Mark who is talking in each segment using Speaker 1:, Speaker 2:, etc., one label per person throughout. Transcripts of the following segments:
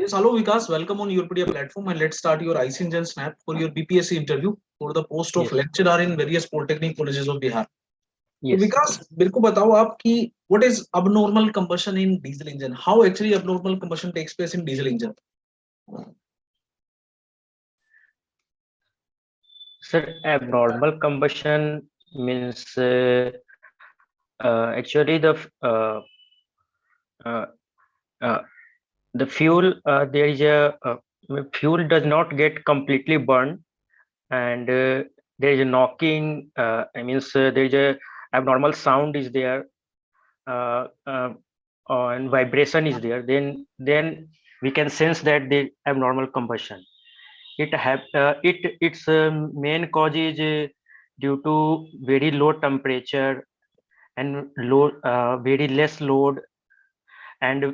Speaker 1: Yes, hello Vikas, welcome on Europedia platform and let's start your IC Engine Snap for your BPSC interview for the post of
Speaker 2: Yes,
Speaker 1: lecturer in various polytechnic colleges of Bihar. तो
Speaker 2: yes.
Speaker 1: विकास मेरे को बताओ आप कि what is abnormal combustion in diesel engine? How actually abnormal combustion takes place in diesel engine?
Speaker 2: Sir, abnormal combustion means actually uh, uh, the fuel there is a fuel does not get completely burned, and there is a knocking. I means there is a abnormal sound is there, uh, uh, and vibration is there. Then we can sense that the abnormal combustion. Its main cause is due to very low temperature and very less load, and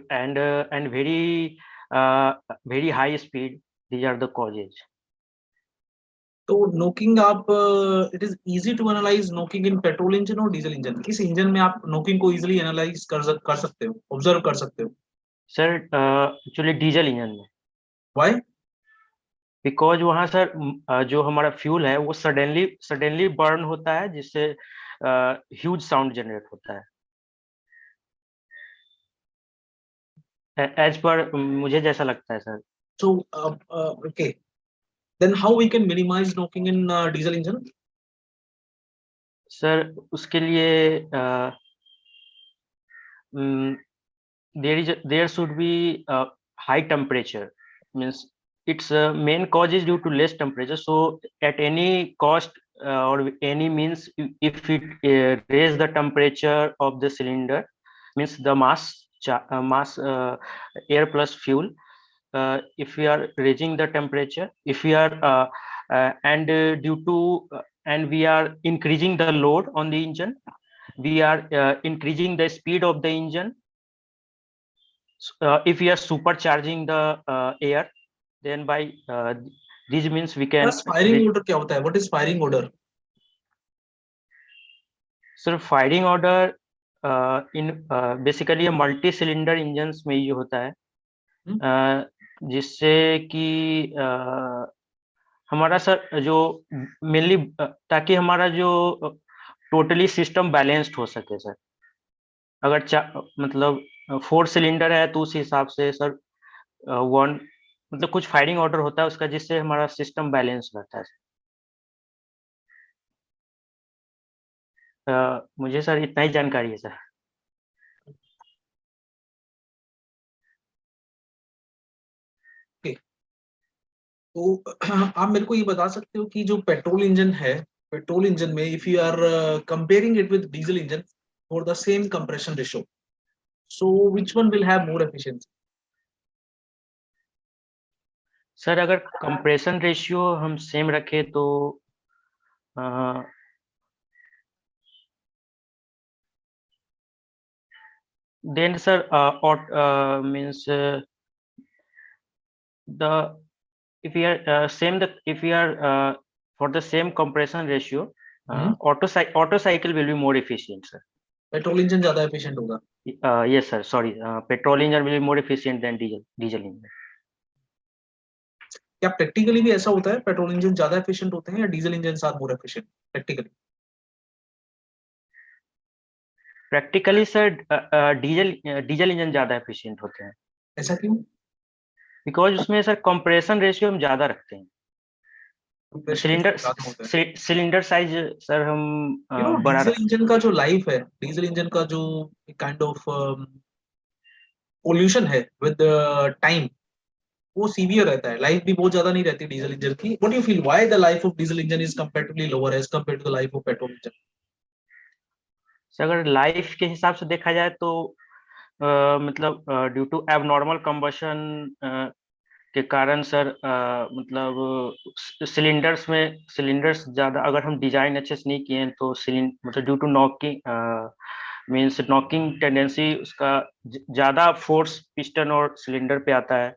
Speaker 2: very high speed. These are the causes.
Speaker 1: तो knocking आप it is easy to analyse knocking in petrol engine और diesel engine किस engine में आप knocking को easily analyse कर सकते हो ऑब्जर्व कर सकते हो
Speaker 2: सर एक्चुअली डीजल इंजन में,
Speaker 1: व्हाई
Speaker 2: बिकॉज वहाँ सर जो हमारा फ्यूल है वो सडनली बर्न होता है, जिससे ह्यूज साउंड जनरेट होता है। एज पर मुझे जैसा लगता है sir.
Speaker 1: So okay then how we can minimise knocking in diesel engine
Speaker 2: sir उसके लिए there should be high temperature, means its main cause is due to less temperature. So at any cost or any means, if it raise the temperature of the cylinder, means the mass air plus fuel, if we are raising the temperature, if we are and due to and we are increasing the load on the engine, we are increasing the speed of the engine. If we are supercharging the air, then by this means we can
Speaker 1: firing order क्या होता है what is firing order
Speaker 2: sir firing order in basically multi cylinder engines में ये होता है, जिससे कि हमारा सर जो मेनली ताकि हमारा जो टोटली सिस्टम बैलेंस्ड हो सके सर। अगर मतलब 4 सिलेंडर है तो उस हिसाब से सर वन मतलब कुछ फायरिंग ऑर्डर होता है उसका, जिससे हमारा सिस्टम बैलेंस रहता है। मुझे सर इतना ही जानकारी है सर।
Speaker 1: तो आप मेरे को ये बता सकते हो कि जो पेट्रोल इंजन है पेट्रोल इंजन में if you are comparing it with diesel engine for the same compression ratio so which one will have more efficiency
Speaker 2: sir अगर कंप्रेशन रेशियो हम सेम रखें तो then sir means the if we are if we are for the same compression ratio, auto cycle will be more efficient sir.
Speaker 1: Petrol engine ज्यादा efficient होगा
Speaker 2: yes sir, sorry, petrol engine will be more efficient than diesel engine.
Speaker 1: क्या practically भी ऐसा होता है petrol engine ज्यादा efficient होते हैं या डीजल इंजन साथ more efficient practically
Speaker 2: practically sir diesel engine ज्यादा एफिशिएंट होते हैं।
Speaker 1: ऐसा क्यों
Speaker 2: बिकॉज उसमें सर कंप्रेशन रेशियो हम ज्यादा रखते हैं। सिलेंडर साइज सर हम बड़ा
Speaker 1: डीजल इंजन का जो लाइफ है डीजल इंजन का जो काइंड ऑफ पोल्यूशन है विद टाइम वो सीवियर रहता है लाइफ भी बहुत ज्यादा नहीं रहती डीजल इंजन की what you feel why the life of diesel engine is comparatively lower as compared to the life of petrol engine
Speaker 2: अगर लाइफ के हिसाब से देखा जाए तो मतलब ड्यू टू एबनॉर्मल कंबशन के कारण सर मतलब सिलेंडर्स ज्यादा अगर हम डिजाइन अच्छे से नहीं किए हैं तो मतलब due to knocking means knocking tendency उसका ज्यादा फोर्स पिस्टन और सिलेंडर पे आता है।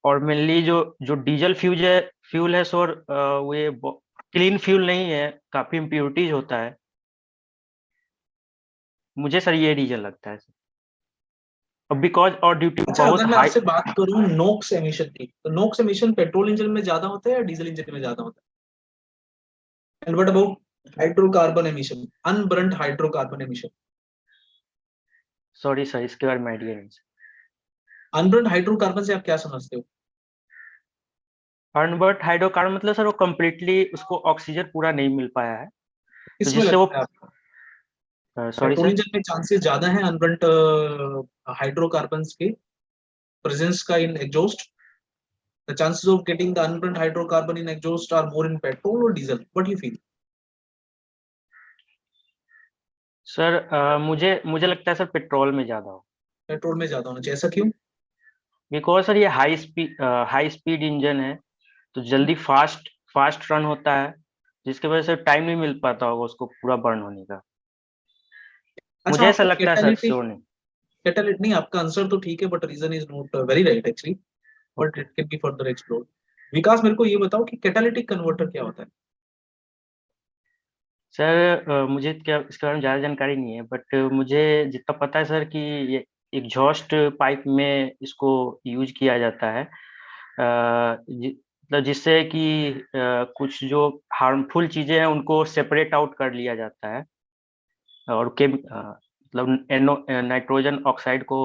Speaker 2: और मेनली जो डीजल फ्यूल है सर वो क्लीन फ्यूल नहीं है, काफी इम्प्योरिटीज होता है। मुझे सर ये रीजन लगता है। because or due to
Speaker 1: अच्छा,
Speaker 2: बहुत
Speaker 1: अगर मैं
Speaker 2: high
Speaker 1: आपसे बात करूं नोक्स एमिशन की, तो नोक्स एमिशन पेट्रोल इंजन में ज्यादा होता है या डीजल इंजन में ज्यादा होता है? And what about hydrocarbon emission, unburned hydrocarbon emission?
Speaker 2: Sorry sir, इसके बारे में आइडिया नहीं।
Speaker 1: अनबर्न्ड हाइड्रोकार्बन से आप क्या समझते हो?
Speaker 2: अनबर्न्ड हाइड्रोकार्बन मतलब सर वो कंप्लीटली उसको ऑक्सीजन पूरा नहीं मिल पाया है, तो
Speaker 1: किसमें
Speaker 2: जिससे वो,
Speaker 1: लगता है आपको?
Speaker 2: सॉरी
Speaker 1: पेट्रोल
Speaker 2: सर,
Speaker 1: इंजन में चांसेस ज्यादा हैं अनबर्न्ड हाइड्रोकार्बन्स के प्रेजेंस का इन exhaust? The chances of getting the unburnt hydrocarbon in exhaust are more in petrol or diesel? What do you feel?
Speaker 2: Sir मुझे मुझे लगता है सर पेट्रोल में ज्यादा हो।
Speaker 1: पेट्रोल में ज्यादा होना चाहिए, ऐसा क्यों?
Speaker 2: बिकॉज सर ये हाई स्पीड इंजन है, तो जल्दी फास्ट फास्ट रन होता है, जिसकी वजह से टाइम नहीं मिल पाता होगा उसको पूरा बर्न होने का।
Speaker 1: अच्छा,
Speaker 2: मुझे ऐसा
Speaker 1: आपको
Speaker 2: लगता है सर,
Speaker 1: कैटालिटिक,
Speaker 2: श्योर नहीं।
Speaker 1: कैटालिटिक नहीं, आपका आंसर तो ठीक है but reason is not very right actually, but
Speaker 2: okay
Speaker 1: it can be further explored. Vikas, मेरे को ये बताओ कि कैटालिटिक कन्वर्टर क्या होता है?
Speaker 2: सर, मुझे क्या इसके बारे में ज़्यादा जानकारी नहीं है, बट मुझे जितना पता है सर कि ये एग्जॉस्ट पाइप में इसको यूज किया जाता है, मतलब जिससे कि कुछ जो हार्मफुल चीज़ें हैं उनको सेपरेट आउट कर लिया जाता है, और मतलब नाइट्रोजन ऑक्साइड को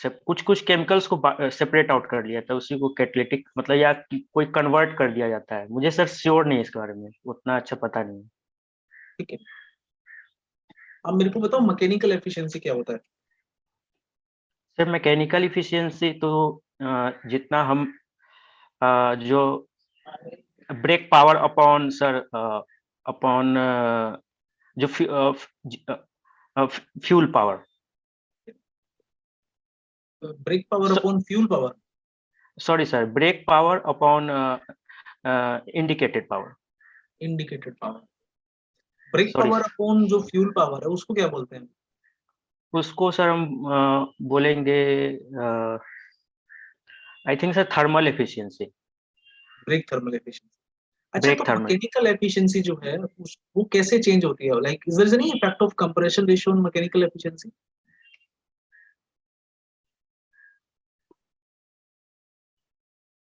Speaker 2: कुछ कुछ केमिकल्स को सेपरेट आउट कर लिया जाता है, उसी को कैटालिटिक मतलब, या कोई कन्वर्ट कर दिया जाता है। मुझे सर श्योर नहीं है इसके बारे में, उतना अच्छा पता नहीं है।
Speaker 1: ठीक है, अब मेरे को बताओ मैकेनिकल एफिशिएंसी क्या होता है?
Speaker 2: सर मैकेनिकल इफिशियंसी तो जितना हम जो brake power upon sir upon जो fuel power,
Speaker 1: brake power upon fuel power?
Speaker 2: Sorry sir, brake power upon indicated power.
Speaker 1: Indicated power. Brake
Speaker 2: sorry
Speaker 1: power
Speaker 2: sir,
Speaker 1: upon जो fuel power है उसको क्या बोलते हैं?
Speaker 2: उसको सर हम बोलेंगे, I think sir thermal efficiency.
Speaker 1: Brake thermal efficiency. अच्छा, तो
Speaker 2: ब्रेक थर्मल,
Speaker 1: मैकेनिकल एफिशिएंसी जो है वो कैसे चेंज होती है? Like is there any effect of compression ratio on mechanical efficiency?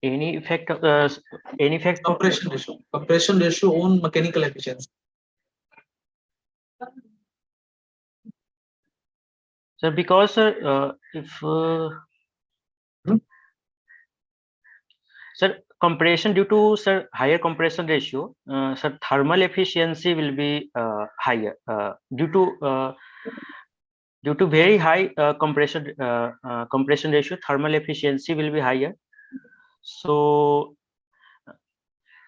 Speaker 2: Any effect, any effect of,
Speaker 1: compression ratio on mechanical efficiency.
Speaker 2: Sir because sir if sir, compression due to sir higher compression ratio, sir thermal efficiency will be higher due to very high compression ratio. Thermal efficiency will be higher. So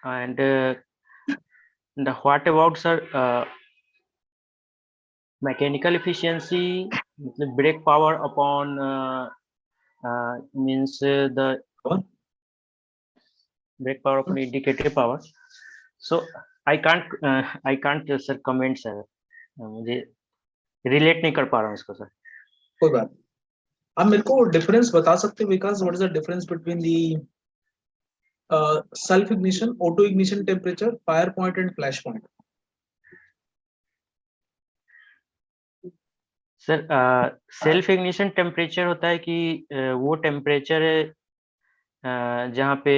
Speaker 2: and what about sir mechanical efficiency, मतलब brake power upon means the brake power upon indicator power. So I can't sir comment sir, मुझे relate नहीं कर पा रहा हूँ इसको sir.
Speaker 1: कोई बात नहीं। आप मेरे को डिफरेंस बता सकते हो Vikas, what is the difference between the self ignition, auto ignition temperature, fire point and flash point?
Speaker 2: Sir self ignition temperature होता है कि वो टेम्परेचर है जहाँ पे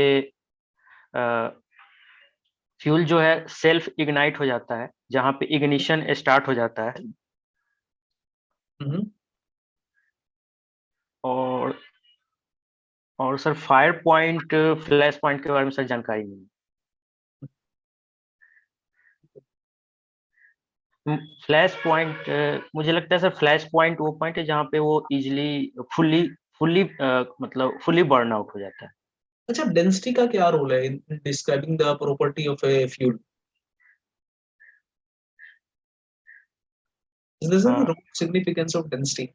Speaker 2: फ्यूल जो है सेल्फ इग्नाइट हो जाता है, जहाँ पे इग्निशन स्टार्ट हो जाता है। और और sir fire point flash point के बारे में सर जानकारी नहीं है। फ्लैश पॉइंट मुझे लगता है सर फ्लैश पॉइंट वो पॉइंट है जहाँ पे वो इजिली फुल्ली फुल्ली मतलब फुल्ली बर्न आउट हो जाता है।
Speaker 1: अच्छा, डेंसिटी का क्या रोल है इन describing the property of a fuel? Is this the significance of density?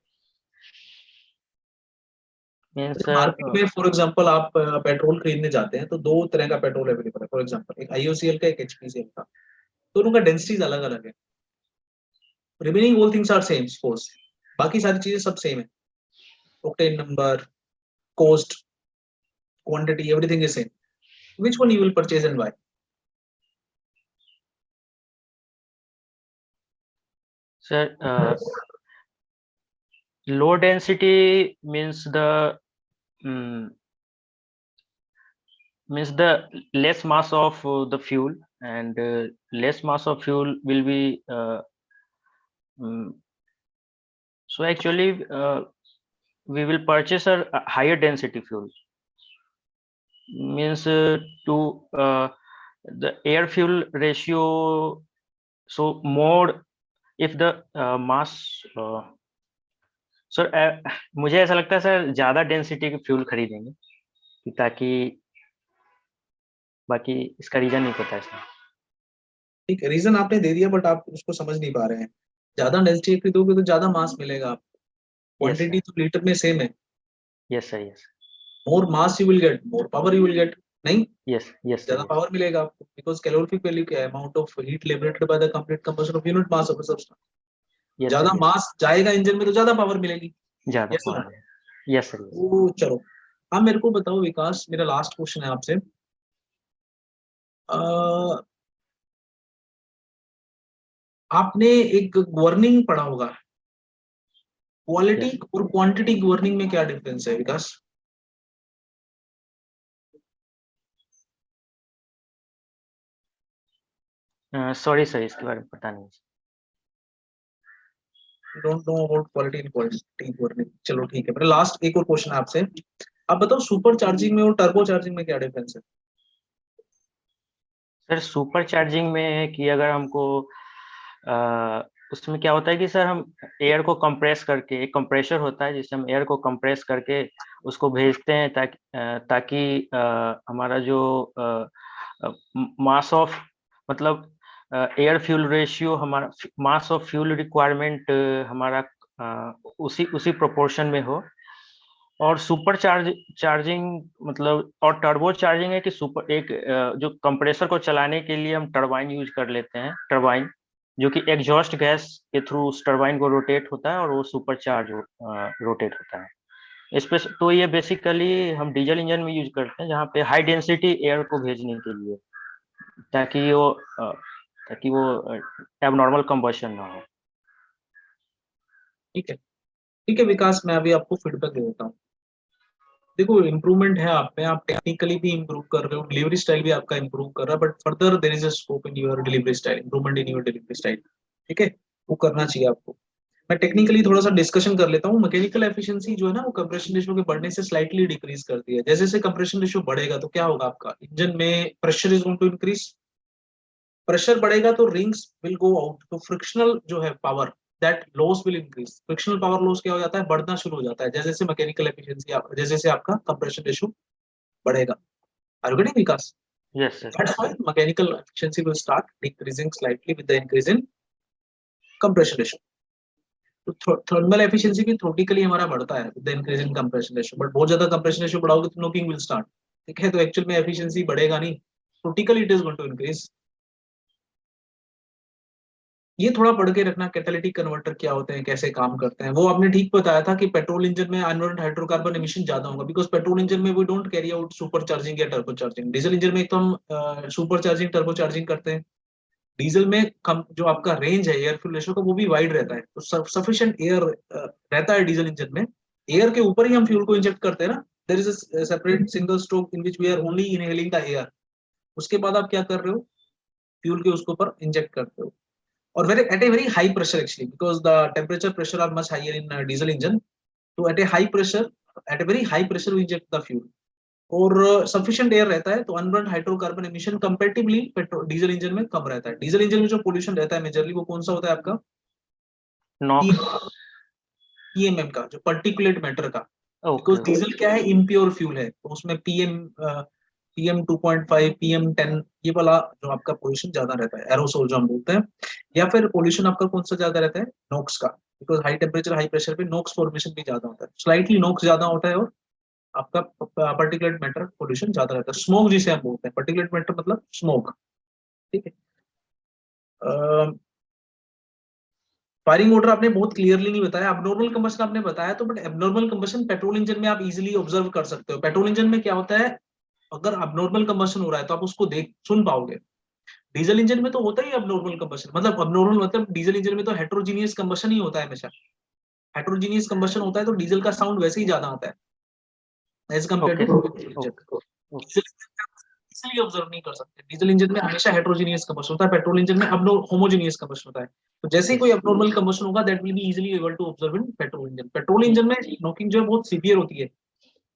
Speaker 2: Means
Speaker 1: market में फॉर एग्जांपल आप पेट्रोल खरीदने जाते हैं तो दो तरह का पेट्रोल अवेलेबल है, फॉर एग्जांपल एक आईओसीएल का, एक एचपीसीएल का। दोनों का डेंसिटीज अलग अलग है। Remaining all things are same suppose, बाकी सारी चीजें सब सेम है। octane number, cost, quantity, everything is same. Which one you will purchase and why?
Speaker 2: Sir low density means the mm, means the less mass of the fuel, and less mass of fuel will be mm, so actually we will purchase a higher density fuel, means to the air fuel ratio, so more if the mass sir मुझे ऐसा लगता है sir ज्यादा density के fuel खरीदेंगे ताकि, बाकी इसका रीजन नहीं पता है सर।
Speaker 1: ठीक है, रीजन आपने दे दिया बट आप उसको समझ नहीं पा रहे हैं। ज्यादा डेंसिटी खरीदोगे तो ज्यादा मास मिलेगा आपको,
Speaker 2: यस
Speaker 1: क्वांटिटी
Speaker 2: सर,
Speaker 1: तो लीटर में सेम है।
Speaker 2: Yes sir, yes,
Speaker 1: more mass you will get, more power you will get. नहीं,
Speaker 2: यस, यस सर,
Speaker 1: ज्यादा पावर मिलेगा आपको, बिकॉज कैलोरीफिक वैल्यू क्या है, amount of heat liberated by the complete combustion of unit mass of substance.
Speaker 2: Yes
Speaker 1: ज्यादा
Speaker 2: sir, yes,
Speaker 1: मास जाएगा engine में तो ज्यादा पावर मिलेगी।
Speaker 2: ज्यादा
Speaker 1: यस सर।
Speaker 2: पावर है, यस सर, यस।
Speaker 1: तो चलो, अब मेरे को बताओ विकास, मेरा लास्ट क्वेश्चन है आपसे। अ, आपने एक गवर्निंग पढ़ा होगा, क्वालिटी
Speaker 2: यस,
Speaker 1: और क्वांटिटी गवर्निंग में क्या डिफरेंस है विकास?
Speaker 2: सॉरी सर, इसके बारे में पता नहीं।
Speaker 1: Don't know about quality and quantity governing. चलो ठीक है, मेरा लास्ट एक और क्वेश्चन है आपसे। आप बताओ सुपर चार्जिंग में और टर्बो चार्जिंग में क्या डिफरेंस है?
Speaker 2: सर सुपर चार्जिंग में है कि अगर हमको उसमें क्या होता है कि सर हम एयर को कंप्रेस करके, एक कंप्रेसर होता है जिससे हम एयर को कंप्रेस करके उसको भेजते हैं ताकि हमारा जो मास ऑफ, मतलब एयर फ्यूल रेशियो, हमारा मास ऑफ फ्यूल रिक्वायरमेंट हमारा उसी उसी प्रोपोर्शन में हो। और सुपर चार्जिंग मतलब, और टर्बो चार्जिंग है कि सुपर एक जो कंप्रेसर को चलाने के लिए हम टरबाइन यूज कर लेते हैं, टरबाइन जो कि एग्जॉस्ट गैस के थ्रू उस टरबाइन को रोटेट होता है और वो सुपर चार्ज रोटेट होता है। इस पे तो ये बेसिकली हम डीजल इंजन में यूज करते हैं जहाँ पे हाई डेंसिटी एयर को भेजने के लिए, ताकि वो ताकि वो एबनॉर्मल कंबशन ना हो।
Speaker 1: ठीक है, ठीक है विकास, मैं अभी आपको फीडबैक दे देता हूँ। देखो, इम्प्रूवमेंट है आप में, आप टेक्निकली भी इम्प्रूव कर रहे हो, डिलीवरी स्टाइल भी आपका इम्प्रूव कर रहा है, but further there is a scope in your delivery style, improvement in your delivery style. ठीक है, वो करना चाहिए आपको। मैं टेक्निकली थोड़ा सा डिस्कशन कर लेता हूँ। मैकेनिकल एफिशिएंसी जो है ना, वो कंप्रेशन रेशियो के बढ़ने से स्लाइटली डिक्रीज करती है। जैसे जैसे कंप्रेशन रेशियो बढ़ेगा तो क्या होगा, आपका इंजन में pressure is going to increase. Pressure बढ़ेगा तो रिंग्स विल गो आउट, तो फ्रिक्शनल जो है power, that loss will increase. Frictional power loss क्या हो जाता है, बढ़ना शुरू हो जाता है जैसे जैसे मैकेनिकल एफिशिएंसी, जैसे जैसे आपका कंप्रेशन रेशियो बढ़ेगा। Are you getting Vikas?
Speaker 2: Yes sir,
Speaker 1: That's why mechanical efficiency will start decreasing slightly with the increase in compression ratio. तो थर्मल एफिशिएंसी भी थ्योरेटिकली हमारा बढ़ता है with the increase in compression ratio, but बहुत ज्यादा compression ratio बढ़ाओगे तो knocking will start. ठीक है, तो एक्चुअल में एफिशिएंसी बढ़ेगा नहीं, theoretically it is going to increase. ये थोड़ा पढ़ के रखना, कैटालिटिक कन्वर्टर क्या होते हैं, कैसे काम करते हैं। वो आपने ठीक बताया था कि पेट्रोल इंजन में अनबर्न्ड हाइड्रोकार्बन एमिशन ज्यादा होगा, बिकॉज पेट्रोल इंजन में we don't carry out supercharging या टर्बो चार्जिंग। डीजल इंजन में एक तो हम सुपर चार्जिंग टर्बो चार्जिंग करते हैं। डीजल में कम जो आपका रेंज है एयर फ्यूल रेशियो का, वो भी वाइड रहता है, तो सफिशिएंट एयर रहता है डीजल इंजन में। एयर के ऊपर ही हम फ्यूल को इंजेक्ट करते हैं ना, there is a separate single stroke in which we are only inhaling the air. उसके बाद आप क्या कर रहे हो, फ्यूल के उसके ऊपर इंजेक्ट करते हो, और very at a very high pressure actually, because the temperature pressure are much higher in diesel engine. तो at a high pressure, at a very high pressure we inject the fuel, और sufficient air रहता है, तो unburned hydrocarbon emission comparatively petrol diesel engine में कम रहता है। Diesel engine में जो पोल्यूशन रहता है मेजरली, वो कौन सा होता है आपका,
Speaker 2: नॉक्स।
Speaker 1: पीएमएम का, जो पर्टिकुलेट मैटर का। बिकॉज
Speaker 2: ओके,
Speaker 1: डीजल क्या है, इम्प्योर फ्यूल है, तो उसमें पीएम 2.5, पीएम 10, ये वाला जो आपका पोल्यूशन ज्यादा रहता है, एरोसोल जो हम बोलते हैं। या फिर पोल्यूशन आपका कौन सा ज्यादा रहता है, नोक्स का, because high temperature high pressure पे नोक्स फॉर्मेशन भी ज्यादा होता है, स्लाइटली नोक्स ज्यादा होता है, और आपका पर्टिकुलेट मैटर पोल्यूशन ज्यादा रहता है। स्मोक जिसे हम बोलते हैं, पर्टिकुलेट मैटर मतलब स्मोक। ठीक है, फायरिंग ऑर्डर आपने बहुत क्लियरली नहीं बताया, अबनॉर्मल कंबशन आपने बताया तो, but abnormal combustion petrol engine में आप इजीली ऑब्जर्व कर सकते हो। पेट्रोल इंजन में क्या होता है, अगर अबनॉर्मल कंबशन हो रहा है तो आप उसको देख सुन पाओगे। डीजल इंजन में तो होता ही अबनॉर्मल कंबशन, मतलब अबनॉर्मल मतलब डीजल इंजन में तो हेट्रोजीनियस कंबशन ही होता है हमेशा। हेट्रोजीनियस कंबशन होता है तो डीजल का साउंड वैसे ही ज्यादा आता है as compare
Speaker 2: Okay.
Speaker 1: To
Speaker 2: Okay.
Speaker 1: इसलिए ऑब्जर्व नहीं कर सकते। डीजल इंजन में हमेशा हेट्रोजीनियस कंबशन होता है, पेट्रोल इंजन में अब होमोजीनियस कंबशन होता है। तो जैसे ही कोई अबनॉर्मल कंबशन होगा that will be easily able to observe in petrol engine. Petrol engine में नॉकिंग जो है बहुत सीवियर होती है,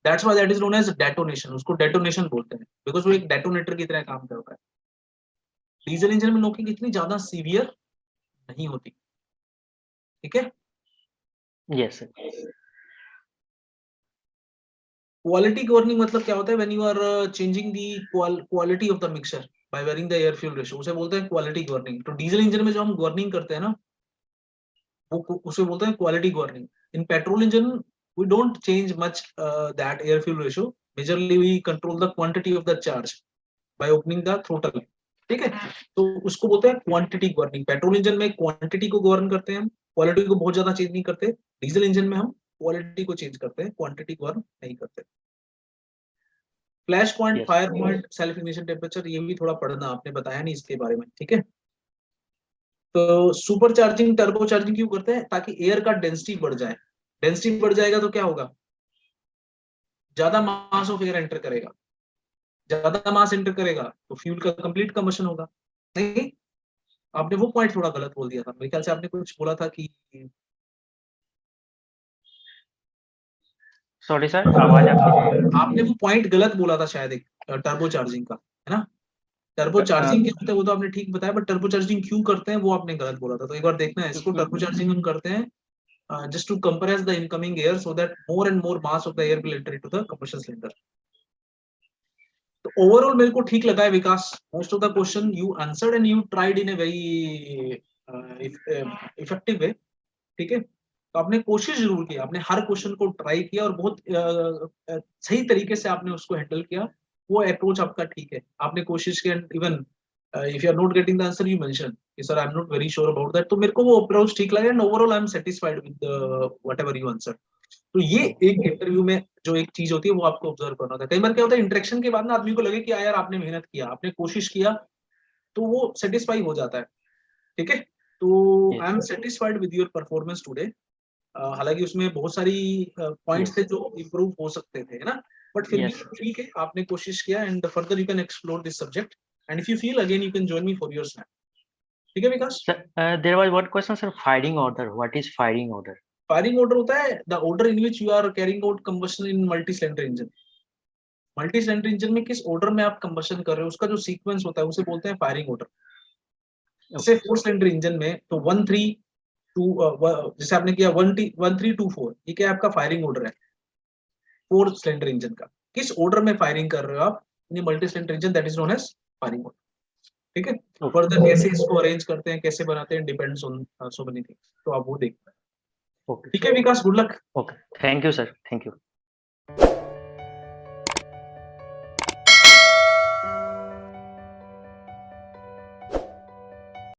Speaker 1: that's why that is known as detonation, उसको डेटोनेशन बोलते हैं बिकॉज वो एक डेटोनेटर की तरह काम करता है। डीजल इंजन में नॉकिंग इतनी ज्यादा सीवियर नहीं होती, ठीक है।
Speaker 2: Yes, sir.
Speaker 1: क्वालिटी गवर्निंग मतलब क्या होता है, when you are changing the quality of the mixture by varying the air fuel ratio, उसे बोलते हैं क्वालिटी गवर्निंग। तो डीजल इंजन में जो हम गवर्निंग करते हैं ना वो उसे बोलते हैं quality governing. In petrol engine we don't change much that air fuel ratio, majorly we control the quantity of the charge by opening the throttle, ठीक है। तो उसको बोलते हैं क्वांटिटी गवर्निंग। पेट्रोल इंजन में क्वांटिटी को गवर्न करते हैं हम, क्वालिटी को बहुत ज्यादा चेंज नहीं करते। डीजल इंजन में हम क्वालिटी को चेंज करते हैं, क्वांटिटी गवर्न नहीं करते। Flash point,
Speaker 2: Yes.
Speaker 1: Fire point, self ignition temperature, ये भी थोड़ा पढ़ना, आपने बताया नहीं इसके बारे में, ठीक है। तो सुपर चार्जिंग टर्बो चार्जिंग क्यों करते हैं, ताकि एयर का डेंसिटी बढ़ जाए। डेंसिटी बढ़ जाएगा तो क्या होगा, ज्यादा मास ऑफ एयर एंटर करेगा, ज्यादा मास एंटर करेगा तो फ्यूल का कंप्लीट कंबशन होगा। नहीं, आपने वो पॉइंट थोड़ा गलत बोल दिया था, मेरे ख्याल से आपने कुछ बोला था कि
Speaker 2: Sorry, sir. आवाज आपकी
Speaker 1: आपने वो पॉइंट गलत बोला था शायद, एक टर्बो चार्जिंग का, है ना। टर्बो चार्जिंग क्या होता है वो तो आपने ठीक बताया, बट टर्बो चार्जिंग क्यों करते हैं वो आपने गलत बोला था। तो एक बार देखना है इसको, टर्बो चार्जिंग हम करते हैं just to compress the incoming air so that more and more mass of the air will enter into the combustion cylinder. तो ओवरऑल मेरे को ठीक लगा है Vikas, most of the question you answered and you tried in a very effective way, ठीक है। तो आपने कोशिश जरूर की, आपने हर क्वेश्चन को ट्राई किया और बहुत सही तरीके से आपने उसको हैंडल किया। वो अप्रोच आपका ठीक है, आपने कोशिश की। Even if you are not getting the answer you mention कि sir I am not very sure about that, तो मेरे को वो अप्रोच ठीक लगा and overall I am satisfied with whatever you answer. तो ये एक इंटरव्यू में जो एक चीज होती है वो आपको ऑब्जर्व करना होता है। कई बार क्या होता है इंटरेक्शन के बाद ना आदमी को लगे कि यार आपने मेहनत किया, आपने कोशिश किया, तो वो सेटिस्फाई हो जाता है, ठीक है। तो आई am satisfied with your performance today. हालांकि उसमें बहुत सारी पॉइंट्स थे जो इम्प्रूव हो सकते थे, है ना, बट फिर भी ठीक है, आपने कोशिश किया and further you can explore this subject and if you feel again you can join me for your snap, ठीक है विकास।
Speaker 2: Sir, there was one question, sir. Firing order. What is firing order?
Speaker 1: Firing order होता है the order in which you are carrying out combustion in multi cylinder engine. Multi cylinder engine में किस order में आप combustion कर रहे हो उसका जो सीक्वेंस होता है उसे बोलते हैं फायरिंग ऑर्डर। जैसे 4 सिलेंडर इंजन में तो 1 3 2, जैसे आपने किया 1 3 2 4, ये क्या आपका फायरिंग ऑर्डर है 4 सिलेंडर इंजन का। किस ऑर्डर में फायरिंग कर रहे हो आप in multi cylinder engine, that is known as firing order, ठीक है। फर्दर कैसे इसको अरेंज करते हैं, कैसे बनाते हैं, depends on so many things, तो आप वो देखना,
Speaker 2: Okay.
Speaker 1: ठीक है Vikas, good luck.
Speaker 2: Okay. Thank you, sir. Thank you.